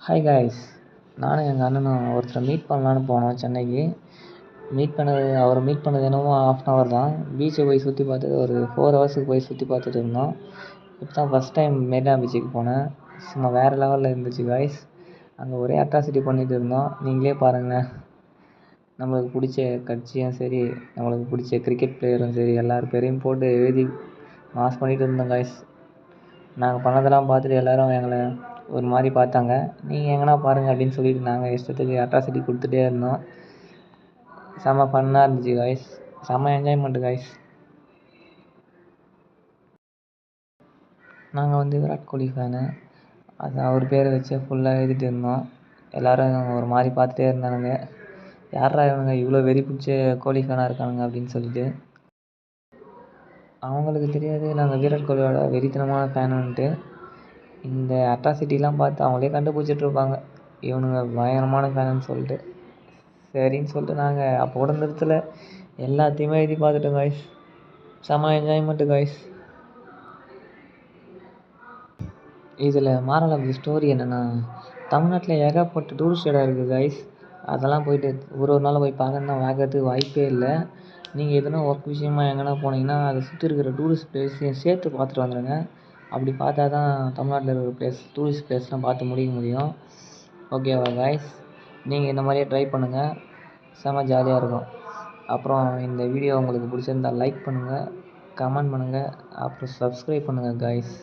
Hi guys, நானும் எங்கள் அண்ணனும் ஒருத்தரை மீட் பண்ணலான்னு போனோம் சென்னைக்கு. அவரை மீட் பண்ணது என்னமோ 1/2 தான். பீச்சை போய் சுற்றி பார்த்தது ஒரு 4 ஹவர்ஸுக்கு போய் சுற்றி பார்த்துட்டு இருந்தோம். இப்போ தான் ஃபஸ்ட் டைம் மெரினா பீச்சுக்கு போனேன். சும்மா வேறு லெவலில் இருந்துச்சு காய்ஸ். அங்கே ஒரே அட்ராசிட்டி பண்ணிகிட்டு இருந்தோம். நீங்களே பாருங்களேன், நம்மளுக்கு பிடிச்ச கட்சியும் சரி, நம்மளுக்கு பிடிச்ச கிரிக்கெட் பிளேயரும் சரி, எல்லார் பேரையும் போட்டு எழுதி மாஸ் பண்ணிகிட்டு இருந்தோம் காய்ஸ். நாங்கள் பண்ணதெல்லாம் பார்த்துட்டு எல்லோரும் எங்களை ஒரு மாதிரி பார்த்தாங்க. நீங்கள் எங்கன்னா பாருங்கள் அப்படின்னு சொல்லிட்டு நாங்கள் இஷ்டத்துக்கு அட்ராசிட்டி கொடுத்துட்டே இருந்தோம். செம்ம ஃபன்னாக இருந்துச்சு காய்ஸ், செம்ம என்ஜாய்மெண்ட்டு காய்ஸ். நாங்கள் விராட் கோலி ஃபேனு. அது அவர் பேரை வச்சு ஃபுல்லாக எழுதிட்டு இருந்தோம். எல்லோரும் ஒரு மாதிரி பார்த்துட்டே இருந்தானுங்க, யாரா இவனுங்க இவ்வளோ வெறி பிடிச்ச கோலி ஃபேனாக இருக்கானுங்க அப்படின்னு சொல்லிட்டு. அவங்களுக்கு தெரியாது நாங்கள் விராட் கோலியோட வெறித்தனமான ஃபேனுன்ட்டு. இந்த அட்ராசிட்டிலாம் பார்த்து அவங்களே கண்டுபிடிச்சிட்ருப்பாங்க இவனுங்க பயங்கரமான ஃபேனுன்னு சொல்லிட்டு. சரின்னு சொல்லிட்டு நாங்கள் அப்போ கூட நிறுத்தலை, எல்லாத்தையுமே எழுதி பார்த்துட்டோம் காய்ஸ். செம்ம என்ஜாய்மெண்ட்டு காய்ஸ். இதில் மாரல் ஆஃப் தி ஸ்டோரி என்னென்னா, தமிழ்நாட்டில் ஏகப்பட்ட டூரிஸ்ட் இடம் இருக்குது காய்ஸ். அதெல்லாம் போயிட்டு ஒரு நாள் போய் பார்க்கறதுக்கு வாய்ப்பே இல்லை. நீங்கள் எதுனா ஒர்க் விஷயமா எங்கன்னா போனீங்கன்னா அதை சுற்றி இருக்கிற டூரிஸ்ட் பிளேஸையும் சேர்த்து பார்த்துட்டு வந்துடுங்க. அப்படி பார்த்தா தான் தமிழ்நாட்டில் இருக்கிற டூரிஸ்ட் பிளேஸ்லாம் பார்த்து முடிக்க முடியும். ஓகேவா காய்ஸ்? நீங்கள் இந்த மாதிரியே ட்ரை பண்ணுங்கள், செம்ம ஜாலியாக இருக்கும். அப்புறம் இந்த வீடியோ உங்களுக்கு பிடிச்சிருந்தால் லைக் பண்ணுங்கள், கமெண்ட் பண்ணுங்கள், அப்புறம் சப்ஸ்கிரைப் பண்ணுங்கள் காய்ஸ்.